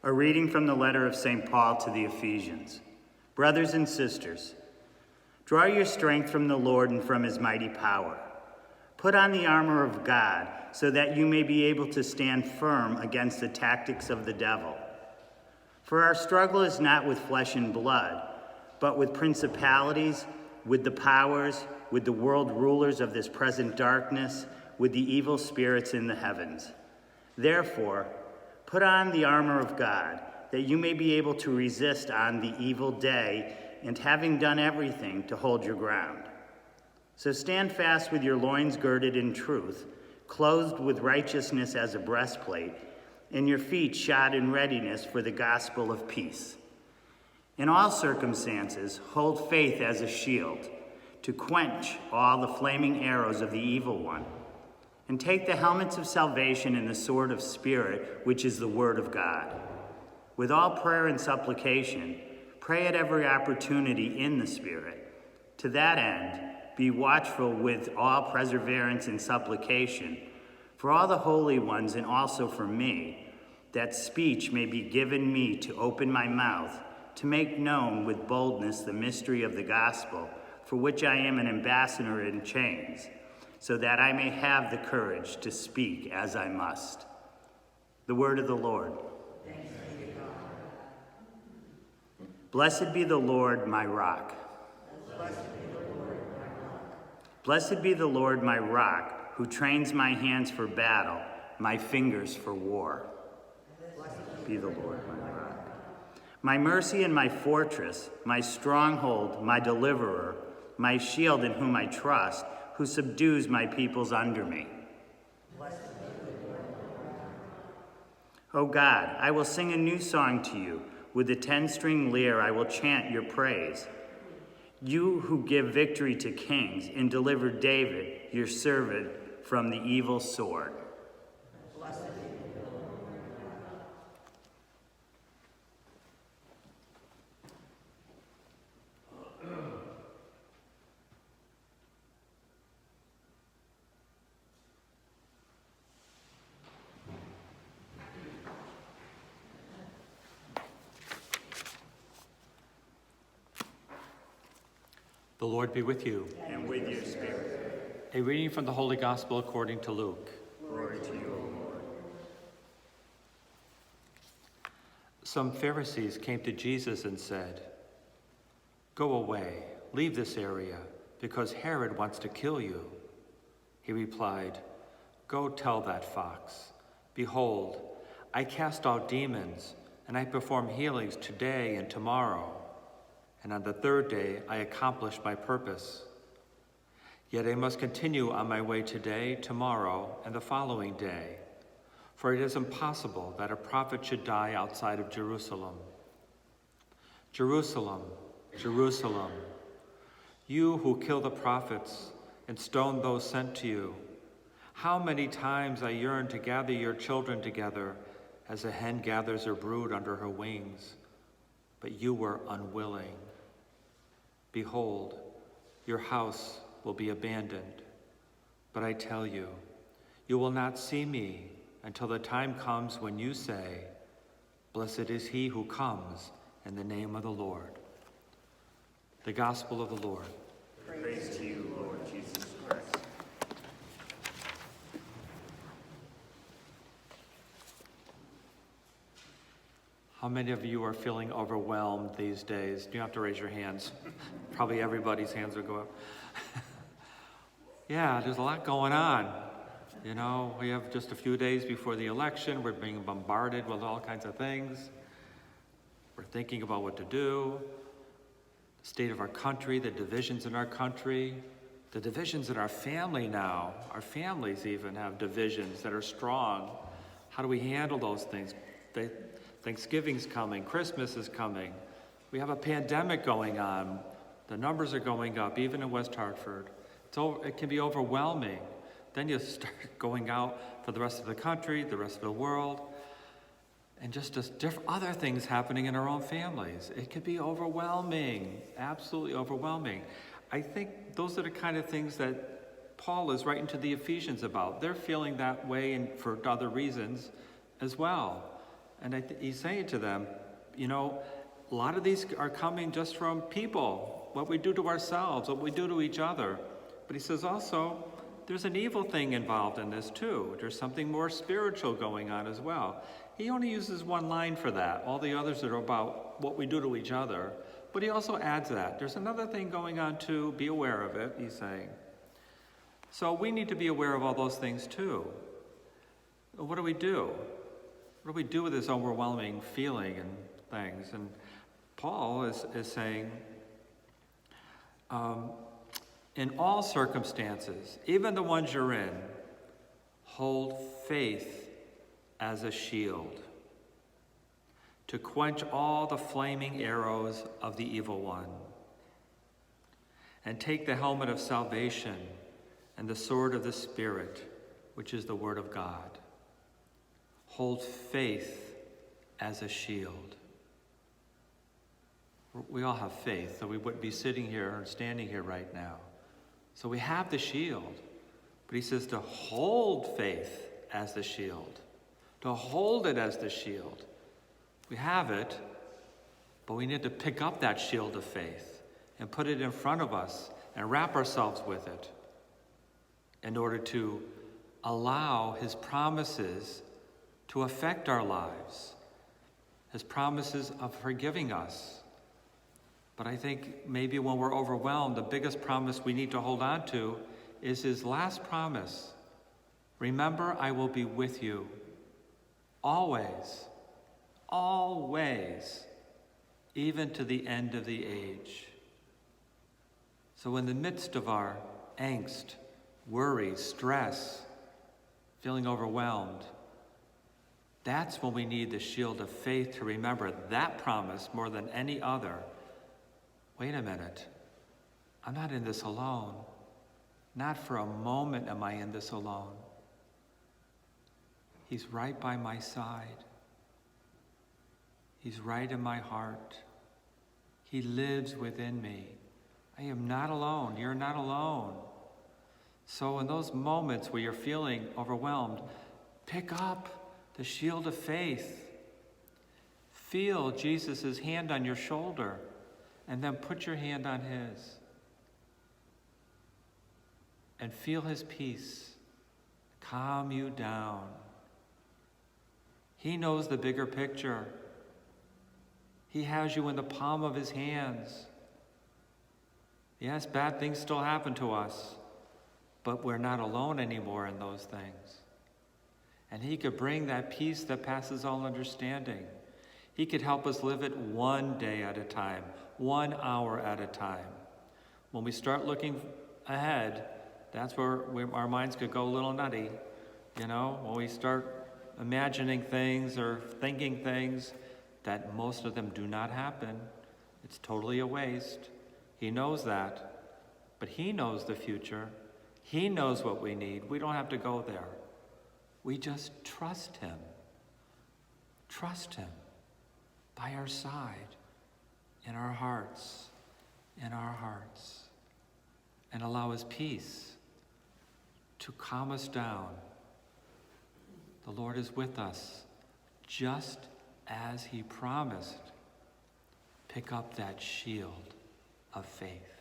A reading from the letter of St. Paul to the Ephesians. Brothers and sisters, draw your strength from the Lord and from his mighty power. Put on the armor of God so that you may be able to stand firm against the tactics of the devil. For our struggle is not with flesh and blood, but with principalities, with the powers, with the world rulers of this present darkness, with the evil spirits in the heavens. Therefore, put on the armor of God, that you may be able to resist on the evil day, and having done everything, to hold your ground. So stand fast with your loins girded in truth, clothed with righteousness as a breastplate, and your feet shod in readiness for the gospel of peace. In all circumstances, hold faith as a shield, to quench all the flaming arrows of the evil one. And take the helmets of salvation and the sword of Spirit, which is the word of God. With all prayer and supplication, pray at every opportunity in the Spirit. To that end, be watchful with all perseverance and supplication for all the holy ones and also for me, that speech may be given me to open my mouth, to make known with boldness the mystery of the gospel, for which I am an ambassador in chains, so that I may have the courage to speak as I must. The word of the Lord. Thanks be to God. Blessed be the Lord, my rock. Blessed be the Lord, my rock. Blessed be the Lord, my rock, who trains my hands for battle, my fingers for war. Blessed be the Lord, my rock. My mercy and my fortress, my stronghold, my deliverer, my shield in whom I trust, who subdues my peoples under me. O God, I will sing a new song to you. With the 10-string lyre I will chant your praise. You who give victory to kings and deliver David, your servant, from the evil sword. The Lord be with you. And with your spirit. A reading from the Holy Gospel according to Luke. Glory to you, O Lord. Some Pharisees came to Jesus and said, "Go away, leave this area, because Herod wants to kill you." He replied, "Go tell that fox, behold, I cast out demons, and I perform healings today and tomorrow. And on the third day, I accomplish my purpose. Yet I must continue on my way today, tomorrow, and the following day, for it is impossible that a prophet should die outside of Jerusalem. Jerusalem, Jerusalem, you who kill the prophets and stone those sent to you, how many times I yearned to gather your children together as a hen gathers her brood under her wings, but you were unwilling. Behold, your house will be abandoned. But I tell you, you will not see me until the time comes when you say, 'Blessed is he who comes in the name of the Lord.'" The Gospel of the Lord. Praise to you, Lord Jesus Christ. How many of you are feeling overwhelmed these days? You don't have to raise your hands. Probably everybody's hands will go up. Yeah, there's a lot going on. You know, we have just a few days before the election. We're being bombarded with all kinds of things. We're thinking about what to do, the state of our country, the divisions in our country, the divisions in our family now. Our families even have divisions that are strong. How do we handle those things? Thanksgiving's coming, Christmas is coming. We have a pandemic going on. The numbers are going up, even in West Hartford. It can be overwhelming. Then you start going out for the rest of the country, the rest of the world, and just other things happening in our own families. It could be overwhelming, absolutely overwhelming. I think those are the kind of things that Paul is writing to the Ephesians about. They're feeling that way and for other reasons as well. And he's saying to them, you know, a lot of these are coming just from people, what we do to ourselves, what we do to each other. But he says also, there's an evil thing involved in this too. There's something more spiritual going on as well. He only uses one line for that. All the others are about what we do to each other. But he also adds that. There's another thing going on too. Be aware of it, he's saying. So we need to be aware of all those things too. What do we do? What do we do with this overwhelming feeling and things? And Paul is saying, in all circumstances, even the ones you're in, hold faith as a shield to quench all the flaming arrows of the evil one. And take the helmet of salvation and the sword of the Spirit, which is the Word of God. Hold faith as a shield. We all have faith, so we wouldn't be sitting here or standing here right now. So we have the shield. But he says to hold faith as the shield. To hold it as the shield. We have it, but we need to pick up that shield of faith and put it in front of us and wrap ourselves with it in order to allow his promises to affect our lives, his promises of forgiving us. But I think maybe when we're overwhelmed, the biggest promise we need to hold on to is his last promise. Remember, I will be with you always, always, even to the end of the age. So in the midst of our angst, worry, stress, feeling overwhelmed, that's when we need the shield of faith to remember that promise more than any other. Wait a minute, I'm not in this alone. Not for a moment am I in this alone. He's right by my side. He's right in my heart. He lives within me. I am not alone. You're not alone. So in those moments where you're feeling overwhelmed, pick up the shield of faith. Feel Jesus' hand on your shoulder, and then put your hand on his. And feel his peace calm you down. He knows the bigger picture. He has you in the palm of his hands. Yes, bad things still happen to us, but we're not alone anymore in those things. And he could bring that peace that passes all understanding. He could help us live it one day at a time, 1 hour at a time. When we start looking ahead, that's where our minds could go a little nutty. You know, when we start imagining things or thinking things that most of them do not happen, it's totally a waste. He knows that, but he knows the future. He knows what we need. We don't have to go there. We just trust him. Trust him by our side, in our hearts, and allow his peace to calm us down. The Lord is with us, just as he promised. Pick up that shield of faith.